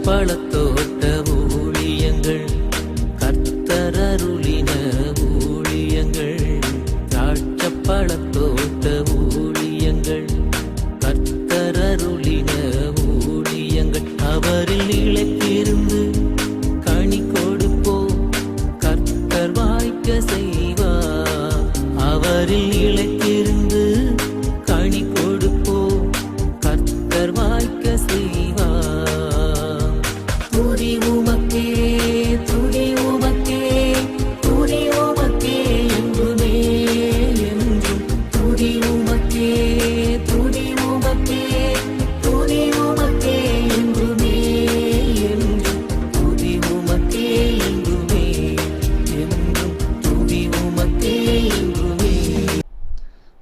பழத்தோட்ட ஊழியங்கள், கர்த்தரருளின ஊழியங்கள். திராட்சை பழத்தோட்ட ஊழியங்கள், கர்த்தரருளின ஊழியங்கள். அவரில் இழைத்திருந்து கனி கொடுப்போம், கர்த்தர் வாய்க்க செய்வார். அவரில் இழைத்திருந்து கனி கொடுப்போம், கர்த்தர் வாய்க்க செய்வார். துதி உமக்கே, துதி உமக்கே, துதி உமக்கே என்றுமே என்றும். துதி உமக்கே, துதி உமக்கே, துதி உமக்கே என்றுமே என்றும். துதி உமக்கே என்றுமே என்றும். துதி உமக்கே என்றுமே.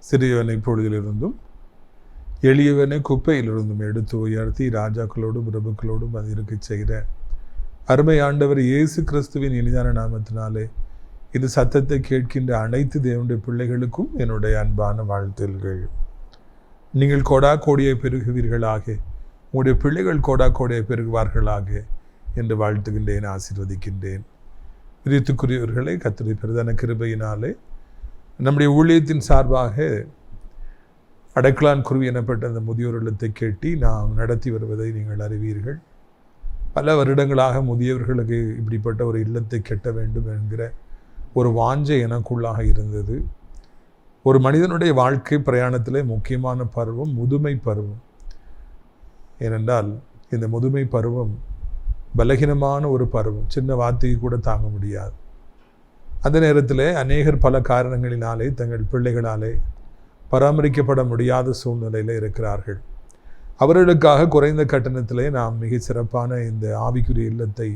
சிறியவனை பொழுதிலிருந்தும் எளியவனை குப்பையிலிருந்தும் எடுத்து உயர்த்தி ராஜாக்களோடும் பிரபுக்களோடும் அது இருக்க செய்கிற அருமை ஆண்டவர் இயேசு கிறிஸ்துவின் இனிதான நாமத்தினாலே இது சத்தத்தை கேட்கின்ற அனைத்து தேவனுடைய பிள்ளைகளுக்கும் என்னுடைய அன்பான வாழ்த்துகள். நீங்கள் கோடா கோடியை பெருகுவீர்களாக, உங்களுடைய பிள்ளைகள் கோடா கோடியை பெருகுவார்களாக என்று வாழ்த்துகின்றேன், ஆசீர்வதிக்கின்றேன். பிரியத்துக்குரியவர்களே, கர்த்தருடைய பிரதான கிருபையினாலே நம்முடைய ஊழியத்தின் சார்பாக அடைக்கலான் குருவி எனப்பட்ட அந்த முதியோர் இல்லத்தை கேட்டி நாம் நடத்தி வருவதை நீங்கள் அறிவீர்கள். பல வருடங்களாக முதியவர்களுக்கு இப்படிப்பட்ட ஒரு இல்லத்தை கட்ட வேண்டும் என்கிற ஒரு வாஞ்சை எனக்குள்ளாக இருந்தது. ஒரு மனிதனுடைய வாழ்க்கை பிரயாணத்திலே முக்கியமான பருவம் முதுமை பருவம். ஏனென்றால் இந்த முதுமை பருவம் பலகீனமான ஒரு பருவம், சின்ன வார்த்தையை கூட தாங்க முடியாது. அந்த நேரத்தில் அநேகர் பல காரணங்களினாலே தங்கள் பிள்ளைகளாலே பராமரிக்கப்பட முடியாத சூழ்நிலையில் இருக்கிறார்கள். அவர்களுக்காக குறைந்த கட்டணத்திலே நாம் மிக சிறப்பான இந்த ஆவிக்குரிய இல்லத்தை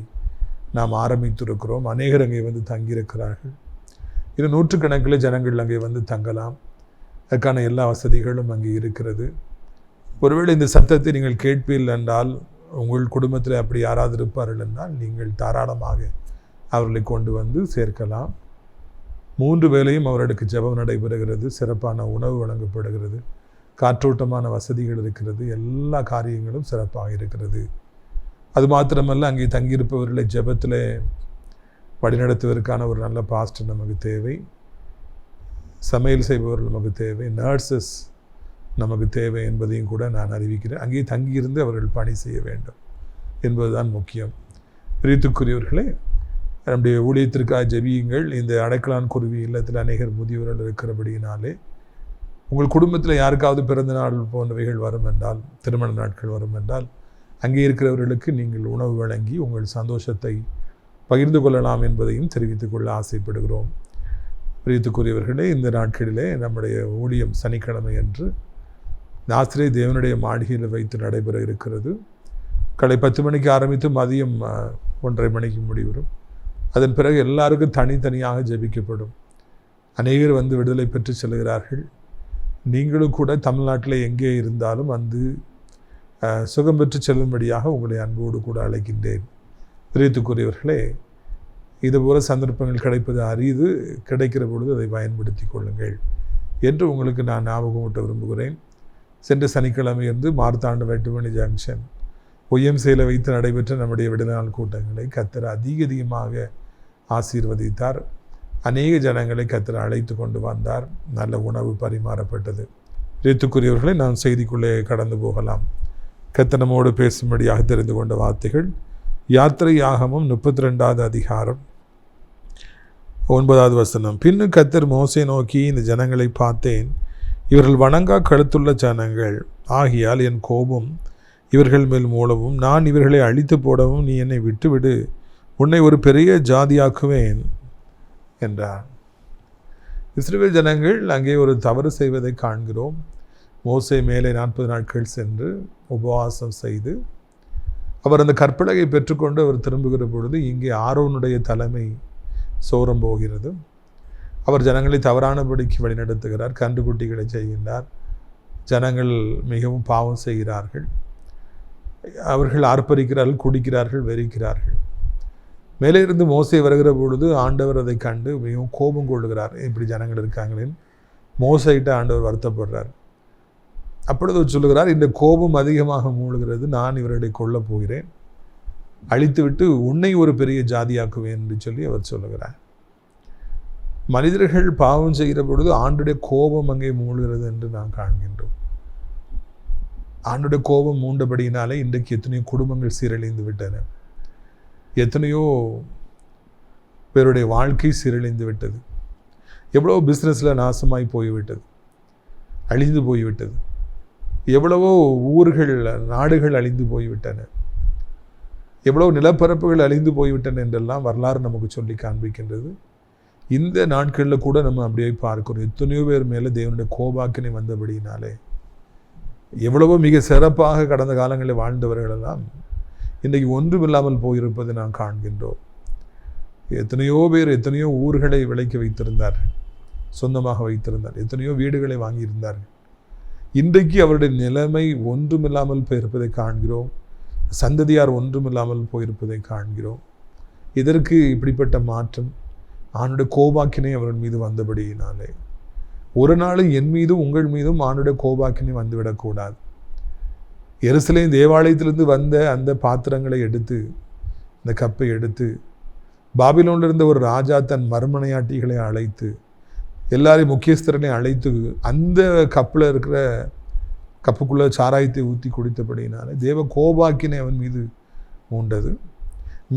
நாம் ஆரம்பித்திருக்கிறோம். அநேகர் அங்கே வந்து தங்கியிருக்கிறார்கள். இது நூற்றுக்கணக்கில் ஜனங்கள் அங்கே வந்து தங்கலாம். அதற்கான எல்லா வசதிகளும் அங்கே இருக்கிறது. ஒருவேளை இந்த சத்தத்தை நீங்கள் கேட்பீர்கள் என்றால், உங்கள் குடும்பத்தில் அப்படி யாராவது இருப்பார்கள் என்றால் நீங்கள் தாராளமாக அவர்களை கொண்டு வந்து சேர்க்கலாம். 3 வேளையும் அவர்களுக்கு ஜெபம் நடைபெறுகிறது, சிறப்பான உணவு வழங்கப்படுகிறது, காற்றோட்டமான வசதிகள் இருக்கிறது, எல்லா காரியங்களும் சிறப்பாக இருக்கிறது. அது மாத்திரமல்ல, அங்கே தங்கியிருப்பவர்களை ஜெபத்தில் வழிநடத்துவதற்கான ஒரு நல்ல பாஸ்டர் நமக்கு தேவை, சமையல் செய்பவர்கள் நமக்கு தேவை, நர்சஸ் நமக்கு தேவை என்பதையும் கூட நான் அறிவிக்கிறேன். அங்கே தங்கியிருந்து அவர்கள் பணி செய்ய வேண்டும் என்பதுதான் முக்கியம். பிரியத்துக்குரியவர்களே, நம்முடைய ஊழியத்திற்காக ஜெபியுங்கள். இந்த அடைக்கலான் குருவி இல்லத்தில் அநேகர் முதியவர்கள் இருக்கிறபடியினாலே உங்கள் குடும்பத்தில் யாருக்காவது பிறந்த நாள் போன்றவைகள் வரும் என்றால், திருமண நாட்கள் வரும் என்றால், அங்கே இருக்கிறவர்களுக்கு நீங்கள் உணவு வழங்கி உங்கள் சந்தோஷத்தை பகிர்ந்து கொள்ளலாம் என்பதையும் தெரிவித்துக் கொள்ள ஆசைப்படுகிறோம். பிரியத்துக்குரியவர்களே, இந்த நாட்களிலே நம்முடைய ஊழியம் சனிக்கிழமை அன்று ஆசிரியர் தேவனுடைய மாளிகையில் வைத்து நடைபெற இருக்கிறது. காலை 10 மணிக்கு ஆரம்பித்து மதியம் 1:30 மணிக்கு முடிவரும். அதன் பிறகு எல்லாருக்கும் தனித்தனியாக ஜெபிக்கப்படும். அநேகர் வந்து விடுதலை பெற்று செல்கிறார்கள். நீங்களும் கூட தமிழ்நாட்டில் எங்கே இருந்தாலும் வந்து சுகம் பெற்று செல்லும்படியாக உங்களை அன்போடு கூட அழைக்கின்றேன். பிரியத்துக்குரியவர்களே, இதுபோல சந்தர்ப்பங்கள் கிடைப்பது அரிது. கிடைக்கிற பொழுது அதை பயன்படுத்தி கொள்ளுங்கள் என்று உங்களுக்கு நான் ஞாபகமூட்ட விரும்புகிறேன். சென்ற சனிக்கிழமையிலிருந்து மார்த்தாண்ட வெட்டுமணி ஜங்ஷன் ஒய்எம்சியில் வைத்து நடைபெற்ற நம்முடைய விடுதலை கூட்டங்களை கர்த்தர் அதிகமாக ஆசீர்வதித்தார். அநேக ஜனங்களை கர்த்தர் அழைத்து கொண்டு வந்தார். நல்ல உணவு பரிமாறப்பட்டது. பிரியத்துக்குரியவர்களை நான் செய்திக்குள்ளே கடந்து போகலாம். கர்த்தர் நம்மோடு பேசும்படியாக தெரிந்து கொண்ட வார்த்தைகள் யாத்திரையாகமம் 32வது அதிகாரம் 9வது வசனம். பின்னும் கர்த்தர் மோசே நோக்கி, இந்த ஜனங்களை பார்த்தேன், இவர்கள் வணங்கா கழுத்துள்ள ஜனங்கள் ஆகியால் என் கோபம் இவர்கள் மேல் மூலவும் நான் இவர்களை அழித்து போடவும் நீ என்னை விட்டுவிடு, உன்னை ஒரு பெரிய ஜாதியாக்குவேன் என்றார். இஸ்ரவேல் ஜனங்கள் அங்கே ஒரு தவறு செய்வதை காண்கிறோம். மோசே மேலே 40 நாட்கள் சென்று உபவாசம் செய்து அவர் அந்த கற்பலகை பெற்றுக்கொண்டு அவர் திரும்புகிற பொழுது இங்கே ஆரோனுடைய தலைமை சோரம் போகிறது. அவர் ஜனங்களை தவறானபடிக்கு வழிநடத்துகிறார், கன்றுக்குட்டிகளை செய்கின்றார். ஜனங்கள் மிகவும் பாவம் செய்கிறார்கள். அவர்கள் ஆர்ப்பரிக்கிறார்கள், குடிக்கிறார்கள், வெறிக்கிறார்கள். மேலே இருந்து மோசே வருகிற பொழுது ஆண்டவர் அதை கண்டு மிகவும் கோபம் கொள்ளுகிறார். இப்படி ஜனங்கள் இருக்காங்களேன்னு மோசையிட்ட ஆண்டவர் வருத்தப்படுறார். அப்பொழுது சொல்லுகிறார், இந்த கோபம் அதிகமாக மூழ்கிறது, நான் இவர்களை கொல்லப் போகிறேன். அழித்துவிட்டு உன்னை ஒரு பெரிய ஜாதியாக்குவேன் என்று சொல்லி அவர் சொல்லுகிறார். மனிதர்கள் பாவம் செய்கிற பொழுது ஆண்டுடைய கோபம் அங்கே மூழ்கிறது என்று நாம் காண்கின்றோம். ஆண்டுடைய கோபம் மூண்டபடியினாலே இன்றைக்கு எத்தனையோ குடும்பங்கள் சீரழிந்து விட்டன. எத்தனையோ பேருடைய வாழ்க்கை சீரழிந்து விட்டது. எவ்வளோ பிஸ்னஸில் நாசமாய் போய்விட்டது, அழிந்து போய்விட்டது. எவ்வளவோ ஊர்கள், நாடுகள் அழிந்து போய்விட்டன. எவ்வளோ நிலப்பரப்புகள் அழிந்து போய்விட்டன என்றெல்லாம் வரலாறு நமக்கு சொல்லி காண்பிக்கின்றது. இந்த நாட்களில் கூட நம்ம அப்படியே பார்க்கிறோம். எத்தனையோ பேர் மேலே தேவனுடைய கோபாக்கினை வந்தபடியினாலே எவ்வளவோ மிக சிறப்பாக கடந்த காலங்களில் வாழ்ந்தவர்களெல்லாம் இன்றைக்கு ஒன்றுமில்லாமல் போயிருப்பதை நாம் காண்கின்றோம். எத்தனையோ பேர் எத்தனையோ ஊர்களை விலைக்கு வைத்திருந்தார்கள், சொந்தமாக வைத்திருந்தார். எத்தனையோ வீடுகளை வாங்கியிருந்தார்கள். இன்றைக்கு அவருடைய நிலைமை ஒன்றுமில்லாமல் போயிருப்பதை காண்கிறோம். சந்ததியார் ஒன்றுமில்லாமல் போயிருப்பதை காண்கிறோம். இதற்கு இப்படிப்பட்ட மாற்றம் ஆணுடைய கோபாக்கினை அவர்கள் மீது வந்தபடியினாலே ஒரு நாள் என் மீதும் உங்கள் மீதும் ஆணுடைய கோபாக்கினை வந்துவிடக்கூடாது. எருசலேம் தேவாலயத்திலிருந்து வந்த அந்த பாத்திரங்களை எடுத்து, அந்த கப்பை எடுத்து, பாபிலோனில் இருந்த ஒரு ராஜா தன் மறுமனையாட்டிகளை அழைத்து, எல்லாரையும் முக்கியஸ்தரனையும் அழைத்து அந்த கப்பில் இருக்கிற கப்புக்குள்ளே சாராயத்தை ஊற்றி குடித்தபடினாலே தேவ கோபாக்கினை அவன் மீது மூண்டது.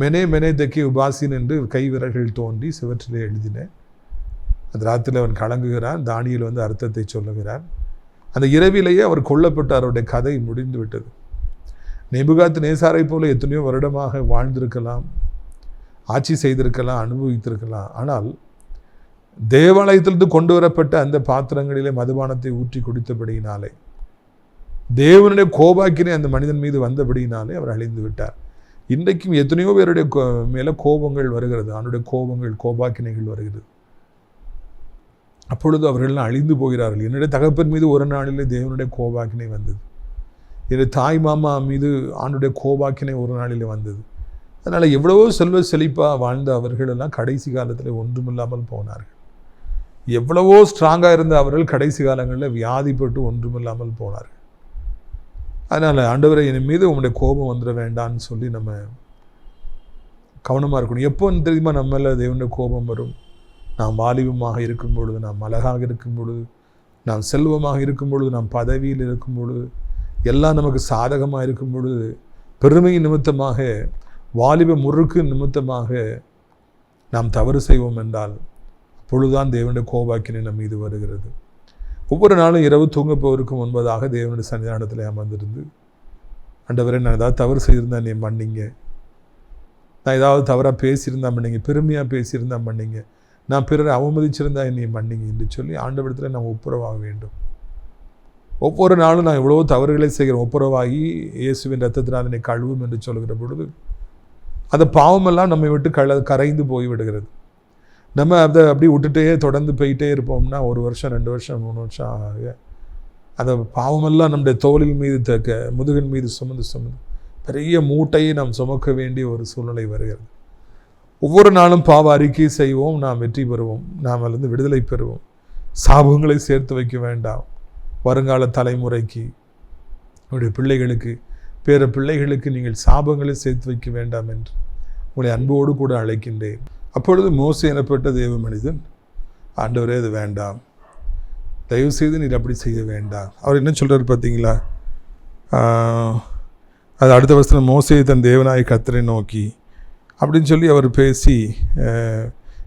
மெனே தெக்கே உபாசின் என்று கை விரல்கள் தோன்றி சிவற்றிலே எழுதின. அந்த ராத்திரியில் அவன் கலங்குகிறான். தானியேல் வந்து அர்த்தத்தை சொல்லுகிறார். அந்த இரவிலேயே அவர் கொல்லப்பட்ட அவருடைய கதை முடிந்து விட்டது. நேபுகாத் நேசாரை போல எத்தனையோ வருடமாக வாழ்ந்திருக்கலாம், ஆட்சி செய்திருக்கலாம், அனுபவித்திருக்கலாம். ஆனால் தேவாலயத்திலிருந்து கொண்டு வரப்பட்ட அந்த பாத்திரங்களிலே மதுபானத்தை ஊற்றி குடித்தபடியினாலே தேவனுடைய கோபாக்கினை அந்த மனிதன் மீது வந்தபடியினாலே அவர் அழிந்து விட்டார். இன்றைக்கும் எத்தனையோ பேருடைய மேலே கோபங்கள் வருகிறது, அவனுடைய கோபங்கள், கோபாக்கினைகள் வருகிறது. அப்பொழுது அவர்கள்லாம் அழிந்து போகிறார்கள். என்னுடைய தகப்பன் மீது ஒரு நாளிலே தேவனுடைய கோபாக்கினை வந்தது. என்னுடைய தாய் மாமா மீது ஆண்டுடைய கோபாக்கினை ஒரு நாளிலே வந்தது. அதனால் எவ்வளவோ செல்வ செழிப்பாக வாழ்ந்த அவர்களெல்லாம் கடைசி காலத்தில் ஒன்றுமில்லாமல் போனார்கள். எவ்வளவோ ஸ்ட்ராங்காக இருந்த அவர்கள் கடைசி காலங்களில் வியாதிப்பட்டு ஒன்றுமில்லாமல் போனார்கள். அதனால் ஆண்டவரை என் மீது உங்களுடைய கோபம் வந்துட வேண்டான்னு சொல்லி நம்ம கவனமாக இருக்கணும். எப்போன்னு தெரியுமா நம்ம மேலே தேவனுடைய கோபம் வரும்? நாம் வாலிபமாக இருக்கும் பொழுது, நாம் அழகாக இருக்கும் பொழுது, நாம் செல்வமாக இருக்கும் பொழுது, நாம் பதவியில் இருக்கும் பொழுது, எல்லாம் நமக்கு சாதகமாக இருக்கும் பொழுது, பெருமை நிமித்தமாக, வாலிப முறுக்கு நிமித்தமாக நாம் தவறு செய்வோம் என்றால் அப்பொழுதுதான் தேவனுடைய கோபாக்கினை நம் மீது வருகிறது. ஒவ்வொரு நாளும் இரவு தூங்க போவதற்கு முன்பதாக தேவனுடைய சன்னிதானத்தில் அமர்ந்திருந்து, ஆண்டவரே நான் ஏதாவது தவறு செய்திருந்தா நீ மன்னிங்க, நான் ஏதாவது தவறாக பேசியிருந்தா மன்னிங்க, பெருமையாக பேசியிருந்தா மன்னிங்க, நான் பிறரை அவமதிச்சிருந்தா என்னை மன்னிங்க என்று சொல்லி ஆண்டவரிடத்தில் நாம் ஒப்புரவாக வேண்டும். ஒவ்வொரு நாளும் நான் எவ்வளவோ தவறுகளை செய்கிறேன், ஒப்புரவாகி இயேசுவின் ரத்தத்தினால் என்னை கழுவும் என்று சொல்கிற பொழுது அந்த பாவமெல்லாம் நம்மை விட்டு கரைந்து போய்விடுகிறது. நம்ம அதை அப்படி விட்டுட்டே தொடர்ந்து போயிட்டே இருப்போம்னா 1 வருஷம் 2 வருஷம் 3 வருஷம் ஆக அந்த பாவமெல்லாம் நம்முடைய தோளின் மீது முதுகின் மீது சுமந்து பெரிய மூட்டையை நாம் சுமக்க வேண்டிய ஒரு சூழ்நிலை வருகிறது. ஒவ்வொரு நாளும் பாவ அறிக்கை செய்வோம், நாம் வெற்றி பெறுவோம், நாம் அதிலிருந்து விடுதலை பெறுவோம். சாபங்களை சேர்த்து வைக்க வேண்டாம். வருங்கால தலைமுறைக்கு, உங்களுடைய பிள்ளைகளுக்கு, பேர பிள்ளைகளுக்கு நீங்கள் சாபங்களை சேர்த்து வைக்க வேண்டாம் என்று உங்களை அன்போடு கூட அழைக்கின்றேன். அப்பொழுது மோசே எனப்பட்ட தேவ மனிதன், ஆண்டவரே அது வேண்டாம், தயவு செய்து நீர் அப்படி செய்ய வேண்டாம். அவர் என்ன சொல்கிறார் பார்த்தீங்களா? அது அடுத்த வருஷம் மோசே தன் தேவனாய கர்த்தரை நோக்கி அப்படின்னு சொல்லி அவர் பேசி,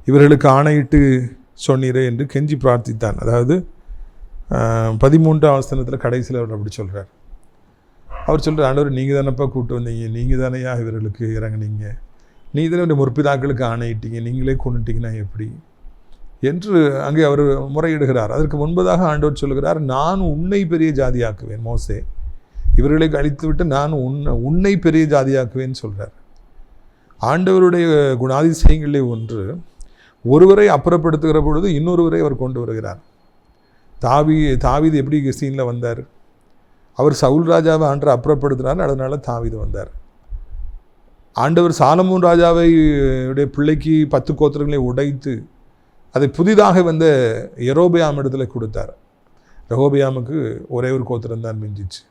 இவர்களுக்கு ஆணையிட்டு சொன்னீரே என்று கெஞ்சி பிரார்த்தித்தான். அதாவது 13ஆம் வசனத்தில் கடைசியில் அவர் அப்படி சொல்கிறார். அவர் சொல்கிறார், ஆண்டவர் நீங்கள் தானப்பா கூப்பிட்டு வந்தீங்க, நீங்கள் தானையா இவர்களுக்கு இறங்குனீங்க, நீ தானே முற்பிதாக்களுக்கு ஆணையிட்டீங்க, நீங்களே கொண்டுட்டீங்கன்னா எப்படி என்று அங்கே அவர் முறையிடுகிறார். அதற்கு முன்பதாக ஆண்டவர் சொல்கிறார், நான் உன்னை பெரிய ஜாதியாக்குவேன். மோசே இவர்களை அழித்து விட்டு நான் உன்னை பெரிய ஜாதியாக்குவேன்னு சொல்கிறார். ஆண்டவருடைய குணாதிசயங்களே ஒன்று, ஒருவரை அப்புறப்படுத்துகிற பொழுது இன்னொருவரை அவர் கொண்டு வருகிறார். தாவீது எப்படி சீனில் வந்தார்? அவர் சவுல் ராஜாவை ஆண்டவர் அப்புறப்படுத்தினார், அதனால தாவீது வந்தார். ஆண்டவர் சாலமோன் ராஜாவை உடைய பிள்ளைக்கு 10 கோத்திரங்களை உடைத்து அதை புதிதாக வந்த யெரொபெயாம் இடத்துல கொடுத்தார். ரெகொபெயாமுக்கு ஒரே ஒரு கோத்திரம் தான் மிஞ்சிச்சு.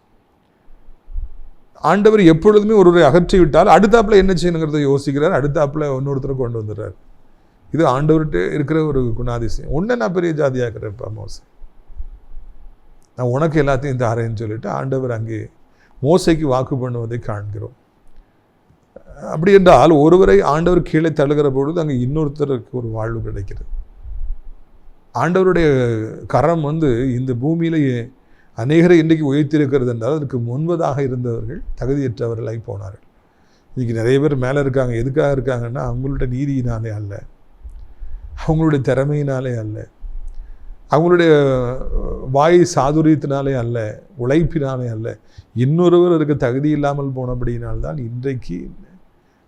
ஆண்டவர் எப்பொழுதுமே ஒருவரை அகற்றி விட்டால் அடுத்தாப்புல என்ன செய்யணுங்கிறத யோசிக்கிறார், அடுத்தாப்புல இன்னொருத்தரை கொண்டு வந்துடுறார். இது ஆண்டவர்கிட்ட இருக்கிற ஒரு குணாதிசயம். உன்னை நான் பெரிய ஜாதியாக்குறேன்ப்பா மோசே, நான் உனக்கு எல்லாத்தையும் தாரேன்னு சொல்லிட்டு ஆண்டவர் அங்கே மோசைக்கு வாக்கு பண்ணுவதை காண்கிறோம். அப்படி என்றால் ஒருவரை ஆண்டவர் கீழே தழுகிற பொழுது அங்கே இன்னொருத்தருக்கு ஒரு வாழ்வு கிடைக்கிறது. ஆண்டவருடைய கரம் இந்த பூமியிலேயே அநேகரை இன்றைக்கு உயர்த்திருக்கிறது என்றால் அதற்கு முன்பதாக இருந்தவர்கள் தகுதியற்றவர்களாய் போனார்கள். இன்றைக்கி நிறைய பேர் மேலே இருக்காங்க. எதுக்காக இருக்காங்கன்னா அவங்களுடைய நீதியினாலே அல்ல, அவங்களுடைய திறமையினாலே அல்ல, அவங்களுடைய வாய் சாதுரியத்தினாலே அல்ல, உழைப்பினாலே அல்ல, இன்னொருவர் அதுக்கு தகுதி இல்லாமல் போனபடியினால்தான் இன்றைக்கு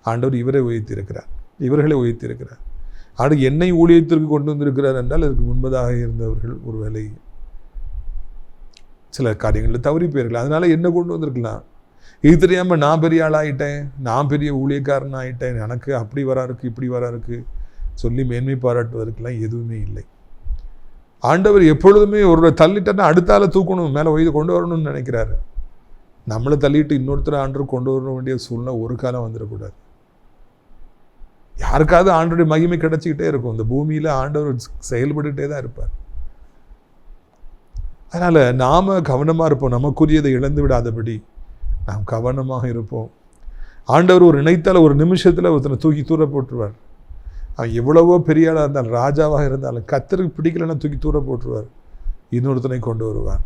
ஆண்டவர் இவரை உயர்த்தியிருக்கிறார், இவர்களை உயர்த்தியிருக்கிறார். ஆனால் என்னை ஊழியத்திற்கு கொண்டு வந்திருக்கிறார் என்றால் அதற்கு முன்பதாக இருந்தவர்கள் ஒரு வேலை சில காரியங்களில் தவறி போயிருக்கலாம். அதனால் என்ன கொண்டு வந்திருக்கலாம். இது தெரியாமல் நான் பெரிய ஆளாயிட்டேன், நான் பெரிய ஊழியக்காரன் ஆகிட்டேன், எனக்கு அப்படி வரா இருக்குது இப்படி வரா இருக்குது சொல்லி மேன்மை பாராட்டுவதற்கெல்லாம் எதுவுமே இல்லை. ஆண்டவர் எப்பொழுதுமே ஒரு தள்ளிட்டேன்னா அடுத்தால தூக்கணும், மேலே வயது கொண்டு வரணும்னு நினைக்கிறாரு. நம்மளை தள்ளிட்டு இன்னொருத்தர் ஆண்டவர் கொண்டு வர வேண்டிய சூழ்நிலை ஒரு காலம் வந்துடக்கூடாது. யாருக்காவது ஆண்டவருடைய மகிமை கிடைச்சிக்கிட்டே இருக்கும். இந்த பூமியில் ஆண்டவர் செயல்பட்டுகிட்டே தான் இருப்பார். அதனால் நாம் கவனமாக இருப்போம், நமக்குரியதை இழந்து விடாதபடி நாம் கவனமாக இருப்போம். ஆண்டவர் ஒரு நினைத்தால் ஒரு நிமிஷத்தில் ஒருத்தனை தூக்கி தூர போட்டுருவார். அவன் எவ்வளவோ பெரிய ஆளாக இருந்தாலும், ராஜாவாக இருந்தாலும், கர்த்தருக்கு பிடிக்கலைன்னா தூக்கி தூர போட்டுருவார், இன்னொருத்தனை கொண்டு வருவார்.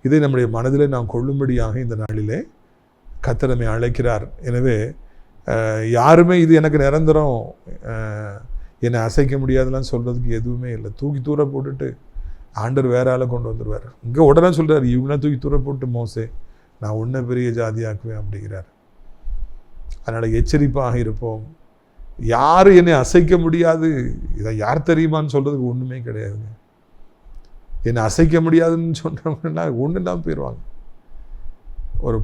இதை நம்முடைய மனதில் நாம் கொள்ளும்படியாக இந்த நாளிலே கர்த்தர் நம்மை அழைக்கிறார். எனவே யாருமே இது எனக்கு நிரந்தரம், என்னை அசைக்க முடியாதுலாம் சொல்கிறதுக்கு எதுவுமே இல்லை. தூக்கி தூர போட்டுட்டு ஆண்டவர் வேற ஆளை கொண்டு வந்துடுவார். இங்கே உடனே சொல்கிறார், இவனை தூக்கி தூர போட்டு மோசே நான் உன்னை பெரிய ஜாதியாக்குவேன் அப்படிங்கிறார். அதனால் எச்சரிப்பாக இருப்போம். யார் என்னை அசைக்க முடியாது, இதை யார் தெரியுமான்னு சொல்கிறதுக்கு ஒன்றுமே கிடையாதுங்க. என்னை அசைக்க முடியாதுன்னு சொன்னவங்கன்னா ஒன்று தான் போயிடுவாங்க.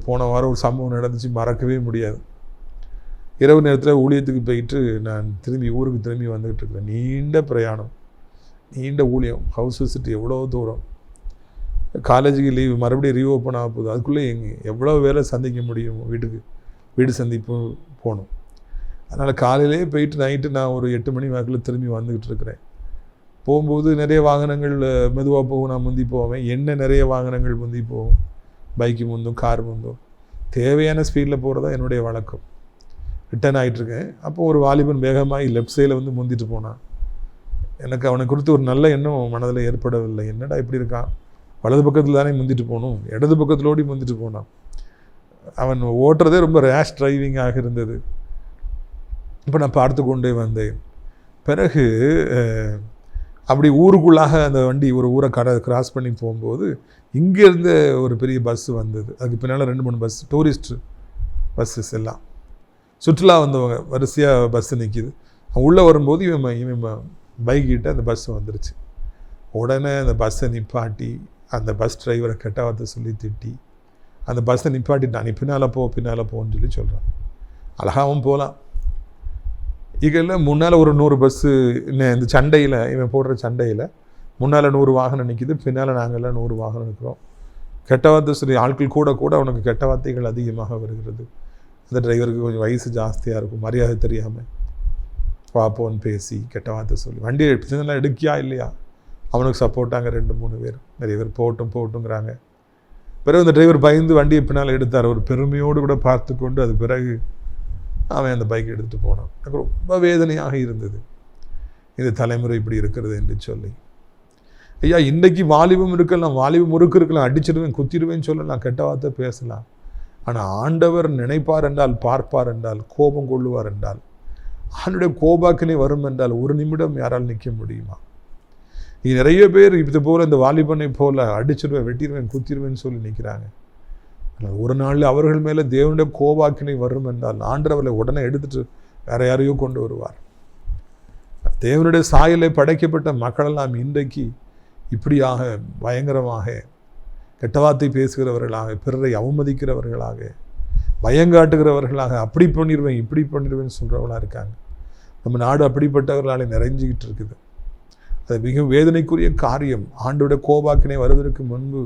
போன வாரம் ஒரு சம்பவம் நடந்துச்சு, மறக்கவே முடியாது. இரவு நேரத்தில் ஊழியத்துக்கு போயிட்டு நான் ஊருக்கு திரும்பி வந்துக்கிட்டு இருக்கிறேன். நீண்ட பிரயாணம், நீண்ட ஊழியம், ஹவுஸ் விசிட், எவ்வளோ தூரம். காலேஜுக்கு லீவு, மறுபடியும் ரீஓப்பன் ஆக போகுது. அதுக்குள்ளே எவ்வளோ வேலை சந்திக்க முடியும், வீடு சந்திப்பு போகணும். அதனால் காலையிலே போயிட்டு நைட்டு நான் ஒரு 8 மணி வாக்கில் திரும்பி வந்துக்கிட்டு இருக்கிறேன். போகும்போது நிறைய வாகனங்கள் மெதுவாக போகும், நான் முந்தி போவேன். நிறைய வாகனங்கள் முந்தி போகும், பைக்கு முந்தும் கார் முந்தும். தேவையான ஸ்பீடில் போகிறதா என்னுடைய வழக்கம். ரிட்டர்ன் ஆகிட்டுருக்கேன். அப்போ ஒரு வாலிபன் வேகமாக லெஃப்ட் சைடில் முந்திட்டு போனான். எனக்கு அவனை குறித்து ஒரு நல்ல எண்ணம் மனதில் ஏற்படவில்லை. என்னடா இப்படி இருக்கான், வலது பக்கத்தில் தானே முந்திட்டு போகணும், இடது பக்கத்தில் ஓடி முந்திட்டு போனான். அவன் ஓட்டுறதே ரொம்ப ரேஷ் டிரைவிங்காக இருந்தது. இப்போ நான் பார்த்து கொண்டே வந்தேன். பிறகு அப்படி ஊருக்குள்ளாக அந்த வண்டி ஒரு ஊரை கிராஸ் பண்ணி போகும்போது இங்கேருந்து ஒரு பெரிய பஸ்ஸு வந்தது. அதுக்கு பின்னால் 2-3 பஸ், டூரிஸ்ட் பஸ்ஸஸ் எல்லாம், சுற்றுலா வந்தவங்க வரிசையாக பஸ்ஸு நிற்கிது. அவன் உள்ளே வரும்போது இவன் பைக்கிட்ட அந்த பஸ்ஸு வந்துருச்சு. உடனே அந்த பஸ்ஸை நிப்பாட்டி அந்த பஸ் டிரைவரை கெட்ட வார்த்தை சொல்லி திட்டி அந்த பஸ்ஸை நிப்பாட்டிட்டான். நீ பின்னால் போன்னு சொல்லி சொல்கிறான். அழகாகவும் போகலாம். இதில் முன்னால் ஒரு 100 பஸ்ஸு, இந்த சண்டையில், இவன் போடுற சண்டையில் முன்னால் 100 வாகனம் நிற்கிது, பின்னால் நாங்கள்லாம் 100 வாகனம் நிற்கிறோம். கெட்ட வார்த்தை சொல்லி ஆட்கள் கூட அவனுக்கு கெட்ட வார்த்தைகள் அதிகமாக வருகிறது. அந்த டிரைவருக்கு கொஞ்சம் வயசு ஜாஸ்தியாக இருக்கும், மரியாதை தெரியாமல் வாப்போன்னு பேசி கெட்ட வார்த்தை சொல்லி வண்டியை எடுத்துலாம் எடுக்கியா இல்லையா அவனுக்கு சப்போர்ட்டாங்க 2-3 பேர். நிறைய பேர் போட்டுங்கிறாங்க. பிறகு அந்த டிரைவர் பயந்து வண்டியை பின்னால் எடுத்தார். ஒரு பெருமையோடு கூட பார்த்து கொண்டு அது பிறகு அவன் அந்த பைக் எடுத்துகிட்டு போனான். எனக்கு ரொம்ப வேதனையாக இருந்தது, இந்த தலைமுறை இப்படி இருக்கிறது என்று சொல்லி. ஐயா, இன்றைக்கி வாலிபம் இருக்கலாம், வாலிபம் முறுக்கு இருக்கலாம், அடிச்சிடுவேன் குத்திடுவேன்னு சொல்லலாம், கெட்ட வார்த்தை பேசலாம். ஆனால் ஆண்டவர் நினைப்பார் என்றால், பார்ப்பார் என்றால், கோபம் கொள்ளுவார் என்றால், அவனுடைய கோபாக்கினை வரும் என்றால் ஒரு நிமிடம் யாரால் நிற்க முடியுமா? நிறைய பேர் இது போல் இந்த வாலிபனை போல் அடிச்சிடுவேன், வெட்டிடுவேன், குத்திடுவேன்னு சொல்லி நிற்கிறாங்க. ஆனால் ஒரு நாளில் அவர்கள் மேலே தேவனுடைய கோபாக்கினை வரும் என்றால் ஆண்டவர் அவர்களை உடனே எடுத்துட்டு வேற யாரையோ கொண்டு வருவார். தேவனுடைய சாயலை படைக்கப்பட்ட மக்களெல்லாம் இன்றைக்கு இப்படியாக பயங்கரமாக கெட்ட வார்த்தை பேசுகிறவர்களாக, பிறரை அவமதிக்கிறவர்களாக, பயங்காட்டுகிறவர்களாக, அப்படி பண்ணிடுவேன் இப்படி பண்ணிடுவேன்னு சொல்கிறவர்களாக இருக்காங்க. நம்ம நாடு அப்படிப்பட்டவர்களாலே நிறைஞ்சிக்கிட்டு இருக்குது. அது மிக வேதனைக்குரிய காரியம். ஆண்டோட கோபாக்கினை வருவதற்கு முன்பு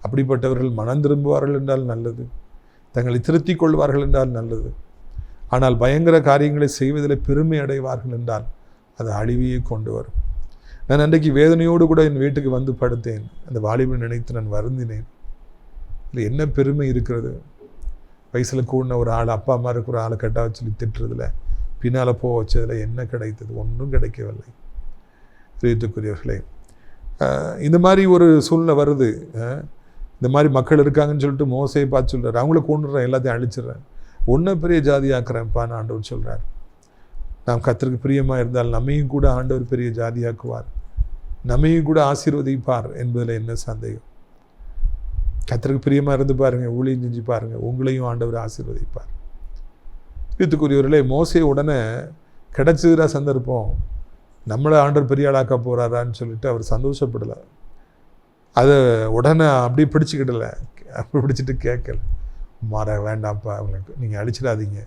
அப்படிப்பட்டவர்கள் மனம் திரும்புவார்கள் என்றால் நல்லது. தங்களை திருத்திக் கொள்வார்கள் என்றால் நல்லது. ஆனால் பயங்கர காரியங்களை செய்வதில் பெருமை அடைவார்கள் என்றால் அது அழிவையே கொண்டு வரும். நான் அன்றைக்கு வேதனையோடு கூட என் வீட்டுக்கு வந்து படுத்தேன். அந்த வாலிபனை நினைத்து நான் வருந்தினேன். இல்லை என்ன பெருமை இருக்கிறது? வயசில் கூடின ஒரு ஆள், அப்பா அம்மா இருக்கிற ஆளை கட்டா வச்சு திட்டுறதுல, பின்னால் போக வச்சதில் என்ன கிடைத்தது? ஒன்றும் கிடைக்கவில்லை. பிரியத்துக்குரியவர்களே, இந்த மாதிரி ஒரு சூழ்நிலை வருது. இந்த மாதிரி மக்கள் இருக்காங்கன்னு சொல்லிட்டு மோசையை பார்த்து சொல்கிறார், அவங்கள கொண்டுடுறேன், எல்லாத்தையும் அழிச்சிடுறேன், ஒன்றை பெரிய ஜாதியாக்குறேன்ப்பான்னு ஆண்டவர் சொல்கிறார். நாம் கர்த்தருக்கு பிரியமாக இருந்தால் நம்மையும் கூட ஆண்டவர் பெரிய ஜாதியாக்குவார், நம்மையும் கூட ஆசீர்வதிப்பார் என்பதில் என்ன சந்தேகம்? கர்த்தருக்கு பிரியமாக இருந்து பாருங்கள், ஊழியம் செஞ்சு பாருங்கள், உங்களையும் ஆண்டவர் ஆசீர்வதிப்பார். இதுக்குரியவர்களே, மோசே உடனே கிடைச்சிக்கிற சந்தர்ப்பம் நம்மளை ஆண்டவர் பெரிய ஆளாக்க போகிறாரான்னு சொல்லிட்டு அவர் சந்தோஷப்படலை. அதை உடனே அப்படியே பிடிச்சிக்கிடலை, அப்படி பிடிச்சிட்டு கேட்கல, மாற வேண்டாம்ப்பா, அவங்களுக்கு நீங்கள் அழிச்சிடாதீங்க,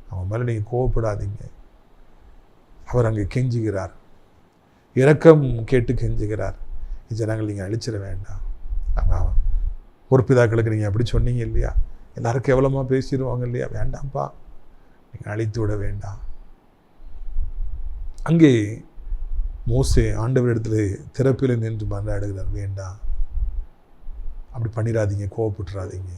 அவங்க மேலே நீங்கள் கோவப்படாதீங்க. அவர் அங்கே கெஞ்சுகிறார், இரக்கம் கேட்டு கெஞ்சுகிறார். ஜனங்கள் நீங்கள் அழிச்சிட வேண்டாம், அவங்க பொறுப்பிதாக்களுக்கு நீங்கள் அப்படி சொன்னீங்க இல்லையா, எல்லாரும் கேவலமாக பேசிடுவாங்க இல்லையா, வேண்டாம்ப்பா, நீங்கள் அழித்து விட வேண்டாம். அங்கே மோசே ஆண்டவரிடத்தில் திறப்பில் நின்று மன்றாடுகிறார், வேண்டாம், அப்படி பண்ணிடாதீங்க, கோவப்பட்டுறாதீங்க.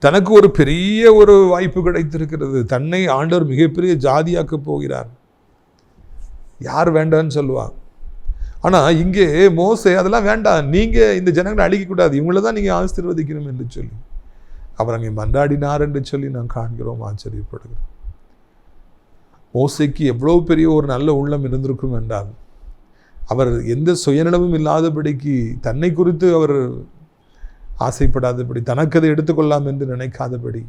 தனக்கு ஒரு பெரிய ஒரு வாய்ப்பு கிடைத்திருக்கிறது. தன்னை ஆண்டவர் மிகப்பெரிய ஜாதியாக்க போகிறார். யார் வேண்டான்னு சொல்லுவாங்க? ஆனால் இங்கே மோசே அதெல்லாம் வேண்டாம், நீங்கள் இந்த ஜனங்களை அழிக்கக்கூடாது, இவங்கள தான் நீங்கள் ஆசீர்வதிக்கணும் என்று சொல்லி அவர் அங்கே மன்றாடினார் என்று சொல்லி நாம் காண்கிறோம், ஆச்சரியப்படுகிறோம். மோசேக்கு எவ்வளோ பெரிய ஒரு நல்ல உள்ளம் இருந்திருக்கும் என்றால், அவர் எந்த சுயநலமும் இல்லாதபடிக்கு, தன்னை குறித்து அவர் ஆசைப்படாதபடி, தனக்கு அதை எடுத்துக்கொள்ளலாம் என்று நினைக்காதபடி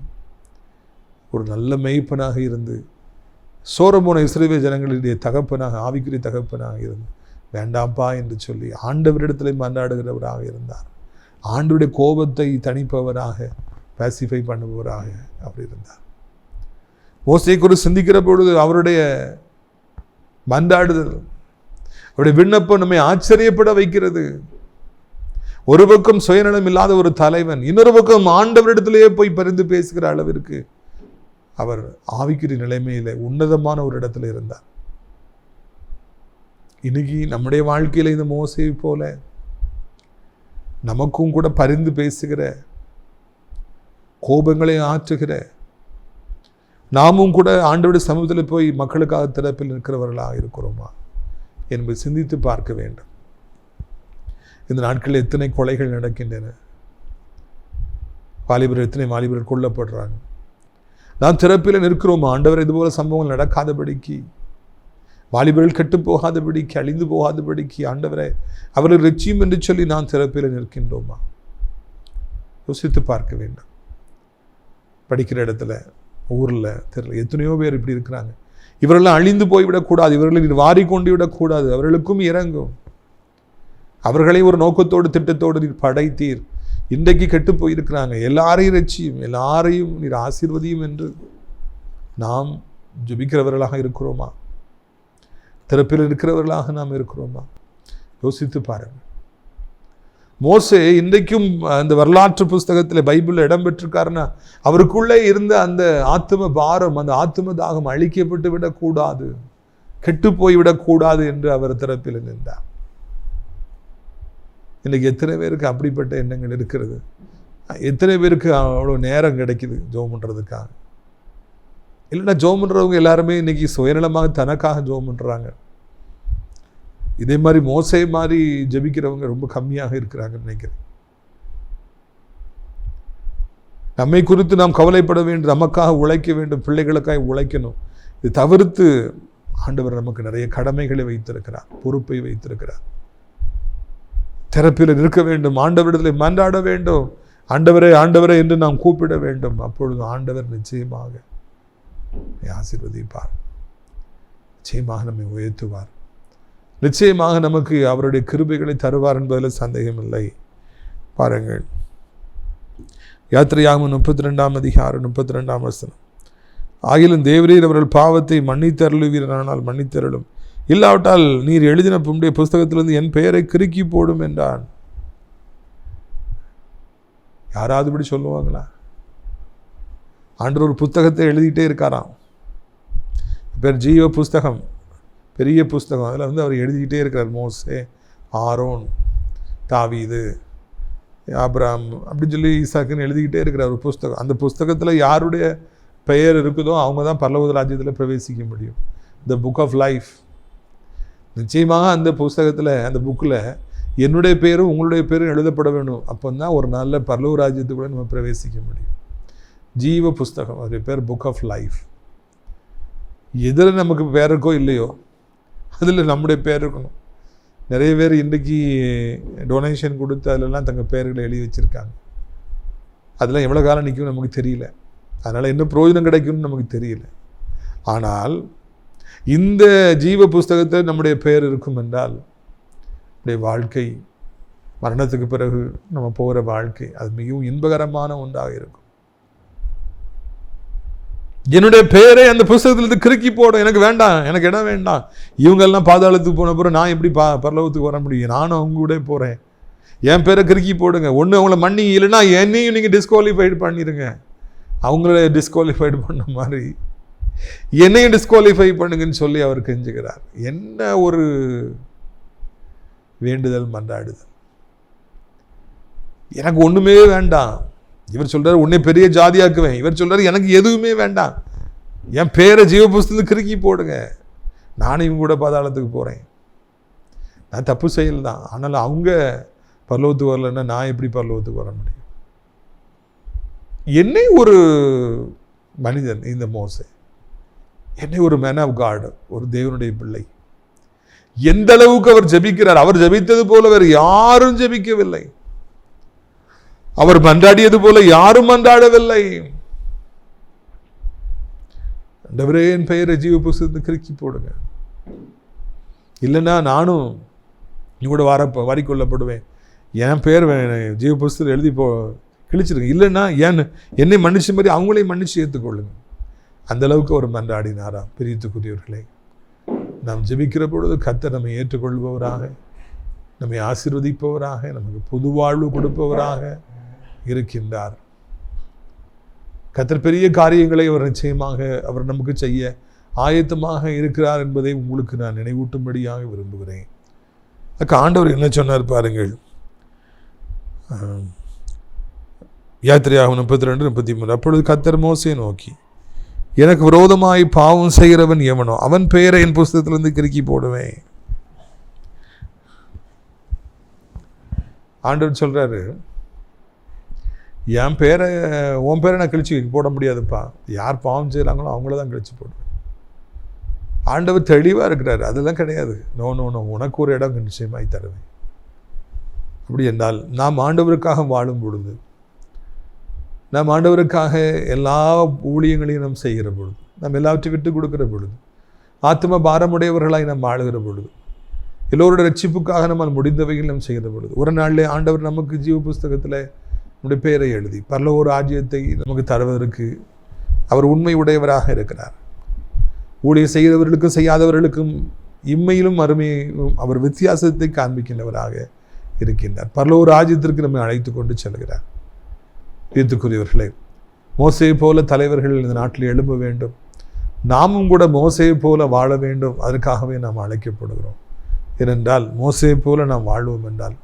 ஒரு நல்ல மேய்ப்பனாக இருந்து, சோரமோன இஸ்ரவேல் ஜனங்களுடைய தகப்பனாக, ஆவிக்குரிய தகப்பனாக இருந்து, வேண்டாம்ப்பா என்று சொல்லி ஆண்டவரிடத்தில் மன்றாடுகிறவராக இருந்தார். ஆண்டவருடைய கோபத்தை தணிப்பவராக, பேசிஃபை பண்ணுபவராக அவர் இருந்தார். மோசேயை குறித்து சிந்திக்கிற பொழுது அவருடைய மன்றாடுதல், அவருடைய விண்ணப்பம் நம்மை ஆச்சரியப்பட வைக்கிறது. ஒரு பக்கம் சுயநலம் இல்லாத ஒரு தலைவன், இன்னொரு பக்கம் ஆண்டவரிடத்திலேயே போய் பரிந்து பேசுகிற அளவிற்கு அவர் ஆவிக்குரிய நிலைமையில உன்னதமான ஒரு இடத்துல இருந்தார். இன்னைக்கு நம்முடைய வாழ்க்கையில இந்த மோசேயை போல நமக்கும் கூட பரிந்து பேசுகிற, கோபங்களை ஆற்றுகிற, நாமும் கூட ஆண்டவருடைய சமூகத்தில் போய் மக்களுக்காக திறப்பில் நிற்கிறவர்களாக இருக்கிறோமா என்பதை சிந்தித்து பார்க்க வேண்டும். இந்த நாட்களில் எத்தனை கொலைகள் நடக்கின்றன, எத்தனை வாலிபர்கள் கொல்லப்படுறாங்க. நாம் திறப்பில் நிற்கிறோமா? ஆண்டவர் இதுபோல சம்பவங்கள் நடக்காதபடிக்கு, வாலிபர்கள் கெட்டு போகாதபடிக்கு, அழிந்து போகாதபடிக்கு ஆண்டவரை அவர்கள் ரட்சியும் என்று சொல்லி நாம் திறப்பில் நிற்கின்றோமா? யோசித்து பார்க்க வேண்டும். படிக்கிற இடத்துல, ஊரில், தெரியல, எத்தனையோ பேர் இப்படி இருக்கிறாங்க. இவரெல்லாம் அழிந்து போய்விடக்கூடாது, இவர்களை வாரி கொண்டு விடக்கூடாது, அவர்களுக்கும் இறங்கும். அவர்களை ஒரு நோக்கத்தோடு திட்டத்தோடு நீர் படைத்தீர், இன்றைக்கு கெட்டு போயிருக்கிறாங்க, எல்லாரையும் ரட்சியும், எல்லாரையும் நீர் ஆசீர்வதியும் என்று நாம் ஜெபிக்கிறவர்களாக இருக்கிறோமா? திறப்பில் இருக்கிறவர்களாக நாம் இருக்கிறோமா? யோசித்து பாருங்கள். மோசே இன்றைக்கும் அந்த வரலாற்று புஸ்தகத்தில் பைபிளில் இடம்பெற்றிருக்காருன்னா, அவருக்குள்ளே இருந்த அந்த ஆத்தும பாரம், அந்த ஆத்தும தாகம் அழிக்கப்பட்டு விடக்கூடாது, கெட்டு போய்விடக்கூடாது என்று அவர் திறப்பில் நின்றார். இன்றைக்கி எத்தனை பேருக்கு அப்படிப்பட்ட எண்ணங்கள் இருக்கிறது? எத்தனை பேருக்கு அவ்வளோ நேரம் கிடைக்குது ஜெபம் பண்ணுறதுக்காக? இல்லைன்னா ஜெபம் பண்ணுறவங்க எல்லாருமே இன்றைக்கி சுயநலமாக தனக்காக ஜெபம் பண்ணுறாங்க. இதே மாதிரி மோசே மாதிரி ஜெபிக்கிறவங்க ரொம்ப கம்மியாக இருக்கிறாங்கன்னு நினைக்கிறேன். நம்மை குறித்து நாம் கவலைப்பட வேண்டும், நமக்காக உழைக்க வேண்டும், பிள்ளைகளுக்காக உழைக்கணும். இது தவிர்த்து ஆண்டவர் நமக்கு நிறைய கடமைகளை வைத்திருக்கிறார், பொறுப்பை வைத்திருக்கிறார். திறப்பில் நிற்க வேண்டும், ஆண்டவரிடத்தில் மன்றாட வேண்டும், ஆண்டவரே ஆண்டவரே என்று நாம் கூப்பிட வேண்டும். அப்பொழுது ஆண்டவர் நிச்சயமாக ஆசீர்வதிப்பார், நிச்சயமாக நம்மை உயர்த்துவார், நிச்சயமாக நமக்கு அவருடைய கிருபைகளை தருவார் என்பதில் சந்தேகமில்லை. பாருங்கள், யாத்திரையாகமம் 32 அதிகாரம் 32 வசனம். ஆகிலும் தேவரீர் அவர்கள் பாவத்தை மன்னித்தருளுவீரானால் மன்னித்தருளும், இல்லாவிட்டால் நீர் எழுதின உம்முடைய புஸ்தகத்திலிருந்து என் பெயரை கிறுக்கி போடும் என்றான். யாராவது இப்படி சொல்லுவாங்களா? ஆண்டவர் ஒரு புத்தகத்தை எழுதிட்டே இருக்காராம். பேர் ஜீவ புஸ்தகம், பெரிய புஸ்தகம். அதில் அவர் எழுதிக்கிட்டே இருக்கிறார். மோசே, ஆரோன், தாவீது, ஆபிரகாம் அப்படின்னு சொல்லி ஈசாக்குன்னு எழுதிக்கிட்டே இருக்கிறார் ஒரு புஸ்தகம். அந்த புஸ்தகத்தில் யாருடைய பெயர் இருக்குதோ அவங்க தான் பரலோக ராஜ்யத்தில் பிரவேசிக்க முடியும். The book of life. நிச்சயமாக அந்த புஸ்தகத்தில், அந்த புக்கில் என்னுடைய பேரும் உங்களுடைய பேரும் எழுதப்பட வேணும். அப்போ தான் ஒரு நல்ல பரலோக ராஜ்யத்துக்குள்ளே நம்ம பிரவேசிக்க முடியும். ஜீவ புஸ்தகம், அது பேர் புக் ஆஃப் லைஃப். எதில் நமக்கு பேர் இருக்கோ இல்லையோ அதில் நம்முடைய பேர் இருக்கணும். நிறைய பேர் இன்றைக்கி டொனேஷன் கொடுத்து அதிலெல்லாம் தங்கள் பேர்களை எழுதி வச்சுருக்காங்க. அதெல்லாம் எவ்வளோ காலம் நிற்கும் நமக்கு தெரியல. அதனால் என்ன பிரயோஜனம் கிடைக்கும்னு நமக்கு தெரியல. ஆனால் இந்த ஜீவ புஸ்தகத்தில் நம்முடைய பெயர் இருக்கும் என்றால் நம்முடைய வாழ்க்கை, மரணத்துக்கு பிறகு நம்ம போகிற வாழ்க்கை, அது மிகவும் இன்பகரமான ஒன்றாக இருக்கும். என்னுடைய பெயரை அந்த புஸ்தகத்திலிருந்து கிறுக்கி போடும். எனக்கு வேண்டாம், எனக்கு இடம் வேண்டாம். இவங்கெல்லாம் பாதாளத்துக்கு போன பிறகு நான் எப்படி பரலோகத்துக்கு வர முடியும்? நானும் அவங்க கூட போகிறேன். என் பேரை கிறுக்கி போடுங்க. ஒன்று அவங்கள மன்னிங்க, இல்லைன்னா என்னையும் நீங்கள் டிஸ்குவாலிஃபைடு பண்ணிடுங்க. அவங்கள டிஸ்குவாலிஃபைடு பண்ண மாதிரி என்னையும் டிஸ்குவாலிஃபை பண்ணுங்கன்னு சொல்லி அவர் கெஞ்சுகிறார். என்ன ஒரு வேண்டுதல், மன்றாடுதல். எனக்கு ஒன்றுமே வேண்டாம். இவர் சொல்றாரு உன்னை பெரிய ஜாதியாக்குவேன். இவர் சொல்றாரு எனக்கு எதுவுமே வேண்டாம், என் பேரை ஜீவ புஸ்தகத்துக்கு கிறுக்கி போடுங்க, நானும் இவங்க கூட பாதாளத்துக்கு போகிறேன். நான் தப்பு செய்யல் தான், ஆனால் அவங்க பரலோகத்துக்கு வரலன்னா நான் எப்படி பரலோகத்துக்கு வர முடியும்? என்னை ஒரு மனிதன், இந்த மோசே, என்னை ஒரு மேன் ஆஃப் காட், ஒரு தேவனுடைய பிள்ளை, எந்த அளவுக்கு அவர் ஜெபிக்கிறார். அவர் ஜெபித்தது போல வேறு யாரும் ஜெபிக்கவில்லை. அவர் மன்றாடியது போல யாரும் மன்றாடவில்லை. ஆண்டவரே என் பெயரை ஜீவ புஸ்தகத்தை கிறுக்கி போடுங்க, இல்லைன்னா நானும் கூட வாரிக்கொள்ளப்படுவேன். என் பேர் ஜீவ புஸ்தகத்தில் எழுதி கிழிச்சிருங்க, இல்லைன்னா என்னை மன்னிச்ச மாதிரி அவங்களையும் மன்னிச்சு ஏற்றுக்கொள்ளுங்க. அந்த அளவுக்கு அவர் மன்றாடினாராம். பிரியத்துக்குரியவர்களே, நாம் ஜெபிக்கிற பொழுது கர்த்தர் நம்மை ஏற்றுக்கொள்பவராக, நம்மை ஆசீர்வதிப்பவராக, நமக்கு புது வாழ்வு கொடுப்பவராக இருக்கின்றார். கர்த்தர் பெரிய காரியங்களை அவர் நிச்சயமாக அவர் நமக்கு செய்ய ஆயத்தமாக இருக்கிறார் என்பதை உங்களுக்கு நான் நினைவூட்டும்படியாக விரும்புகிறேன். அதுக்கு ஆண்டவர் என்ன சொன்னார் பாருங்கள். யாத்திரையாகும் 32-33. அப்பொழுது கர்த்தர் மோசேயை நோக்கி, எனக்கு விரோதமாய் பாவம் செய்கிறவன் எவனோ அவன் பெயரை என் புஸ்தகத்திலிருந்து கிறுக்கி போடுவேன். ஆண்டவர் சொல்றாரு, என் பேரை உன் பேரை நான் கிழிச்சு போட முடியாதுப்பா. யார் பாவம் செய்கிறாங்களோ அவங்கள தான் கிழிச்சு போடுவேன். ஆண்டவர் தெளிவாக இருக்கிறாரு. அதெல்லாம் கிடையாது. நோ நோ நோ, உனக்கு ஒரு இடம் நிச்சயமாய் தருவேன். அப்படி என்றால் நாம் ஆண்டவருக்காக வாழும் பொழுது, நாம் ஆண்டவருக்காக எல்லா ஊழியங்களையும் நாம் செய்கிற பொழுது, நாம் எல்லாவற்றையும் விட்டு கொடுக்கிற பொழுது, ஆத்ம பாரமுடையவர்களாய் நாம் வாழுகிற பொழுது, எல்லோருடைய ரட்சிப்புக்காக நம்ம முடிந்தவைகள் நாம் செய்கிற பொழுது, ஒரு நாளிலே ஆண்டவர் நமக்கு ஜீவ புஸ்தகத்தில் நம்முடைய பெயரை எழுதி பரலோக ராஜ்யத்தை நமக்கு தருவதற்கு அவர் உண்மை உடையவராக இருக்கிறார். ஊழியம் செய்கிறவர்களுக்கும் செய்யாதவர்களுக்கும் இம்மையிலும் அருமையிலும் அவர் வித்தியாசத்தை காண்பிக்கின்றவராக இருக்கின்றார். பரலோக ராஜ்யத்திற்கு நம்மை அழைத்து கொண்டு செல்கிறார். தீர்த்துக்குரியவர்களே, மோசேயை போல தலைவர்கள் இந்த நாட்டில் எழும்ப வேண்டும். நாமும் கூட மோசேயை போல வாழ வேண்டும். அதற்காகவே நாம் அழைக்கப்படுகிறோம். ஏனென்றால் மோசேயை போல நாம் வாழ்வோம் என்றால்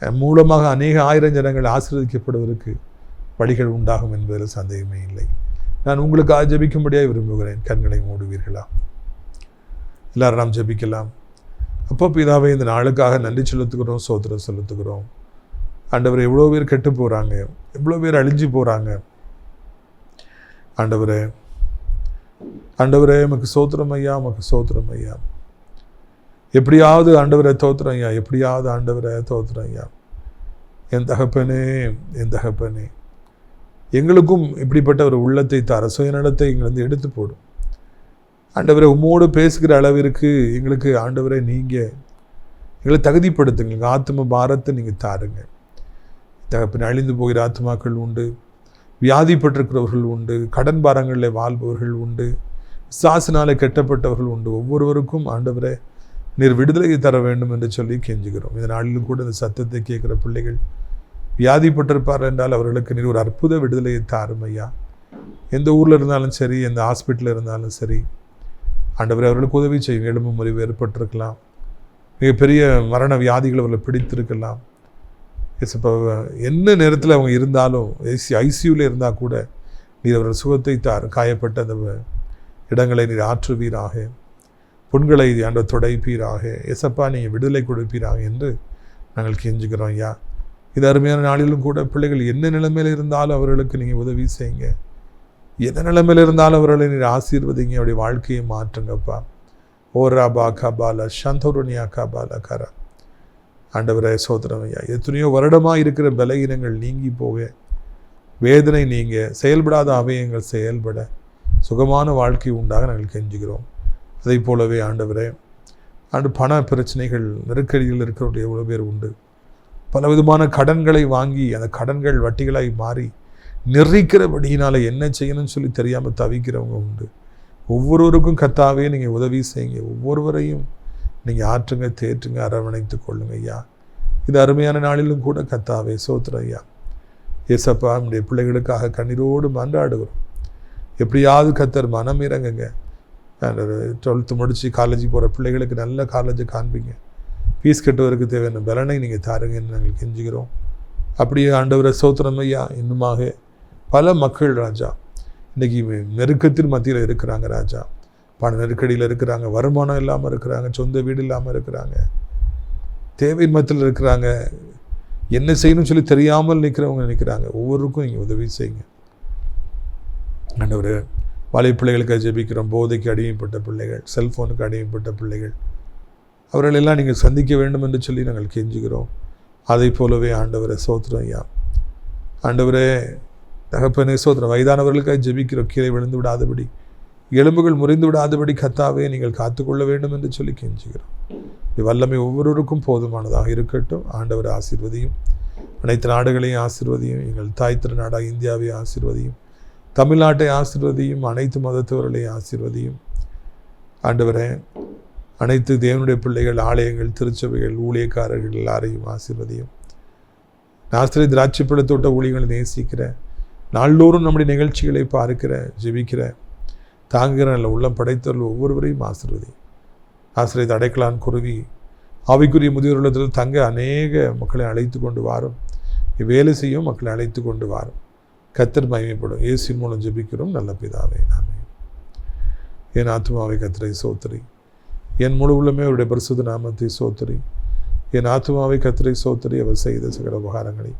மூலமாக அநேக ஆயிரம் ஜனங்கள் ஆசீர்வதிக்கப்படுவதற்கு வழிகள் உண்டாகும் என்பதில் சந்தேகமே இல்லை. நான் உங்களுக்காக ஜெபிக்கும்படியாக விரும்புகிறேன். கண்களை மூடுவீர்களா? எல்லாரும் நாம் ஜெபிக்கலாம். அப்போ பிதாவே, இந்த நாளுக்காக நன்றி செலுத்துகிறோம், ஸ்தோத்திரம் செலுத்துகிறோம். ஆண்டவரே, எவ்வளோ பேர் கெட்டு போகிறாங்க, எவ்வளோ பேர் அழிஞ்சு போகிறாங்க. ஆண்டவரே, ஆண்டவரே, உமக்கு ஸ்தோத்திரம் ஐயா, உமக்கு ஸ்தோத்திரம் ஐயா. எப்படியாவது ஆண்டவரை தோத்திரம் ஐயா, எப்படியாவது ஆண்டவரை தோத்திரம் ஐயா. என் தகப்பனே, என் தகப்பனே, எங்களுக்கும் இப்படிப்பட்ட ஒரு உள்ளத்தை தர, சுயநலத்தை எங்களை எடுத்து போடும். ஆண்டவரை, உம்மோடு பேசுகிற அளவிற்கு எங்களுக்கு ஆண்டவரை நீங்கள் எங்களை தகுதிப்படுத்துங்க. எங்கள் ஆத்ம பாரத்தை நீங்கள் தாருங்க. தகப்பனே, அழிந்து போகிற ஆத்மாக்கள் உண்டு, வியாதிப்பட்டிருக்கிறவர்கள் உண்டு, கடன் பாரங்களில் வாழ்பவர்கள் உண்டு, சாசினாலே கெட்டப்பட்டவர்கள் உண்டு. ஒவ்வொருவருக்கும் ஆண்டவரை நீர் விடுதலை தர வேண்டும் என்று சொல்லி கெஞ்சுகிறோம். இந்த நாளிலும் கூட இந்த சத்தத்தை கேட்குற பிள்ளைகள் வியாதிப்பட்டிருப்பார் என்றால் அவர்களுக்கு நீர் ஒரு அற்புத விடுதலையை தாரும் ஐயா. எந்த ஊரில் இருந்தாலும் சரி, எந்த ஹாஸ்பிட்டலில் இருந்தாலும் சரி, ஆண்டவரே அவர்களுக்கு உதவி செய்யும். எலும்பு முறிவு ஏற்பட்டிருக்கலாம், மிகப்பெரிய மரண வியாதிகள் அவர்களை பிடித்திருக்கலாம். இப்போ என்ன நேரத்தில் அவங்க இருந்தாலும் ஐசியூவில் இருந்தால் கூட நீர் அவர்கள் சுகத்தை தார். காயப்பட்ட அந்த இடங்களை நீர் ஆற்றுவீராக, புண்களை ஆண்டவர் துடைப்பீராக. எசப்பா நீங்கள் விடுதலை கொடுப்பீராக என்று நாங்கள் கெஞ்சுக்கிறோம் ஐயா. இது அருமையான நாளிலும் கூட பிள்ளைகள் என்ன நிலைமையில் இருந்தாலும் அவர்களுக்கு நீங்கள் உதவி செய்யுங்க. எந்த நிலைமையில் இருந்தாலும் அவர்களை நீர் ஆசீர்வதிங்க. அவருடைய வாழ்க்கையை மாற்றுங்கப்பா. ஓரா பா கபால சந்தோருனியா கபால கரா. ஆண்டவரே சோதரம் ஐயா, எத்தனையோ வருடமாக இருக்கிற பலகீனங்கள் நீங்கி போக, வேதனை நீங்க, செயல்படாத அவயங்கள் செயல்பட, சுகமான வாழ்க்கை உண்டாக நாங்கள் கெஞ்சுகிறோம். அதை போலவே ஆண்டவரே, பண பிரச்சனைகள் நெருக்கடிகள் இருக்கிறவருடைய எவ்வளோ பேர் உண்டு. பலவிதமான கடன்களை வாங்கி அந்த கடன்கள் வட்டிகளாய் மாறி நெறிக்கிறபடியினால் என்ன செய்யணும்னு சொல்லி தெரியாமல் தவிக்கிறவங்க உண்டு. ஒவ்வொருவருக்கும் கர்த்தாவே நீங்கள் உதவி செய்யுங்க. ஒவ்வொருவரையும் நீங்கள் ஆற்றுங்க, தேற்றுங்க, அரவணைத்து கொள்ளுங்க ஐயா. இது அருமையான நாளிலும் கூட கர்த்தாவே சோத்திரம் ஐயா. ஏசப்பா நம்முடைய பிள்ளைகளுக்காக கண்ணீரோடு மன்றாடுகிறோம். எப்படியாவது கர்த்தர் மனம் இறங்குங்க. 12th முடித்து காலேஜுக்கு போகிற பிள்ளைகளுக்கு நல்ல காலேஜை காண்பீங்க. ஃபீஸ் கட்டுவதற்கு தேவையான பலனை நீங்கள் தாருங்கன்னு நாங்கள் கெஞ்சுகிறோம். அப்படியே ஆண்டவரை சோத்திரம் ஐயா. இன்னுமாக பல மக்கள் ராஜா இன்றைக்கி நெருக்கத்தின் மத்தியில் இருக்கிறாங்க ராஜா. பண நெருக்கடியில் இருக்கிறாங்க, வருமானம் இல்லாமல் இருக்கிறாங்க, சொந்த வீடு இல்லாமல் இருக்கிறாங்க, தேவையின் மத்தியில் இருக்கிறாங்க, என்ன செய்யணும்னு சொல்லி தெரியாமல் நிற்கிறவங்க நிற்கிறாங்க. ஒவ்வொருக்கும் நீங்கள் உதவி செய்யுங்க ஆண்டவரே. வாழை பிள்ளைகளுக்கு ஜெபிக்கிறோம். போதைக்கு அடிமைப்பட்ட பிள்ளைகள், செல்ஃபோனுக்கு அடிமைப்பட்ட பிள்ளைகள், அவர்களெல்லாம் நீங்கள் சந்திக்க வேண்டும் என்று சொல்லி நாங்கள் கெஞ்சுகிறோம். அதை போலவே ஆண்டவரை சோத்திரம் ஐயா. ஆண்டவரே தகப்பனே சோத்திரம். வயதானவர்களுக்காக ஜெபிக்கிறோம். கீழே விழுந்து விடாதபடி, எலும்புகள் முறிந்து விடாதபடி கர்த்தாவே நீங்கள் காத்துக்கொள்ள வேண்டும் என்று சொல்லி கெஞ்சுகிறோம். வல்லமை ஒவ்வொருவருக்கும் போதுமானதாக இருக்கட்டும். ஆண்டவர் ஆசீர்வதியும். அனைத்து நாடுகளையும் ஆசீர்வதியும். எங்கள் தாய் திருநாடாக இந்தியாவை ஆசீர்வதியும். தமிழ்நாட்டை ஆசீர்வதியும். அனைத்து மதத்தவர்களையும் ஆசீர்வதியும். ஆண்டவரே அனைத்து தேவனுடைய பிள்ளைகள், ஆலயங்கள், திருச்சபைகள், ஊழியக்காரர்கள் எல்லாரையும் ஆசீர்வதியும். நாஸ்திரை திராட்சை பழத்தோட்ட ஊழியர்களை நேசிக்கிற, நாள்தோறும் நம்முடைய நிகழ்ச்சிகளை பார்க்கிற, ஜெபிக்கிற, தாங்குகிற நல்ல உள்ளம் படைத்தவர்கள் ஒவ்வொருவரையும் ஆசீர்வதி. ஆசிரியர் அடைக்கலான் குருவி ஆவிக்குரிய முதியோர் தங்க அநேக மக்களை அழைத்து கொண்டு வாரும். வேலை செய்யும் மக்களை அழைத்து கொண்டு வாரும். கர்த்தர் மகிமைப்படும். இயேசுவின் மூலம் ஜெபிக்கிறோம் நல்ல பிதாவே, ஆமென். என் ஆத்துமாவை கர்த்தரை சோத்திரி, என் முழு உள்ளமே அவருடைய பரிசுத்த நாமத்தை சோத்திரி. என் ஆத்துமாவை கர்த்தரை சோத்திரி, அவர் செய்த சகல உபகாரங்களை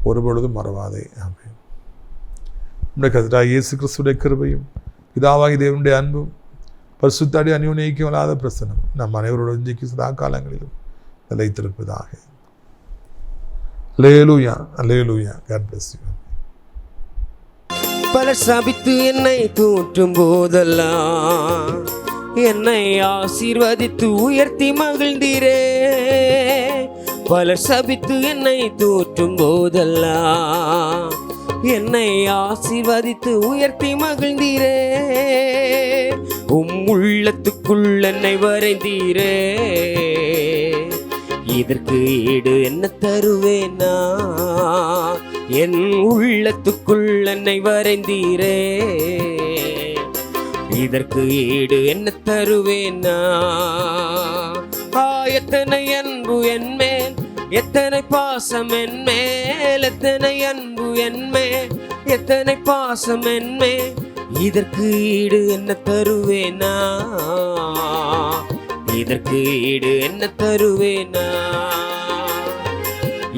ஒருபொழுதும் மறவாதே, ஆமென். நம்முடைய கர்த்தராகிய இயேசு கிறிஸ்துவின் கிருபையும் பிதாவாகிய தேவனுடைய அன்பும் பரிசுத்தாடி அந்யோன்யைக்கமில்லாத பிரசன்னம் நம் அனைவரோட இன்றைக்கு சதா காலங்களிலும் நிலைத்திருப்பதாக. அல்லேலூயா, அல்லேலூயா. God bless you. பலர் சபித்து என்னை தூற்றும் போதெல்லாம் என்னை ஆசீர்வதித்து உயர்த்தி மகிழ்ந்தீரே. பலர் சபித்து என்னை தூற்றும் போதெல்லாம் என்னை ஆசீர்வதித்து உயர்த்தி மகிழ்ந்தீரே. உள்ளத்துக்குள் என்னை வரைந்தீரே. இதற்கு ஈடு என்ன தருவேனா? என் உள்ளத்துக்குள் என்னை வரைந்தீரே. இதற்கு ஈடு என்ன தருவேனா? எத்தனை அன்பு என் மேல், எத்தனை பாசம் என் மேல், எத்தனை அன்பு என் மேல், எத்தனை பாசம் என் மேல். இதற்கு ஈடு என்ன தருவேனா? இதற்கு ஈடு என்ன தருவேனா?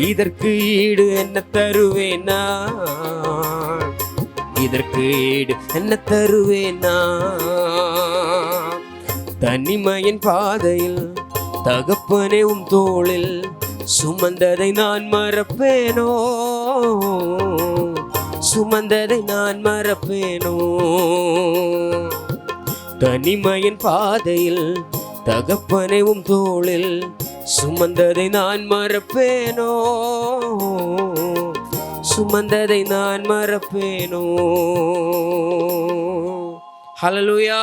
இதற்கு ஈடு என்ன தருவேனா? இதற்கு ஈடு என்ன தருவேனா? தனிமையின் பாதையில் தகப்பனே உம் தோளில் சுமந்ததை நான் மறப்பேனோ? சுமந்ததை நான் மறப்பேனோ? தனிமையின் பாதையில் தகப்பனே உம் தோளில் சுமந்ததை நான் மறப்பேனோ? சுமந்ததை நான் மறப்பேனோ? ஹல்லேலூயா.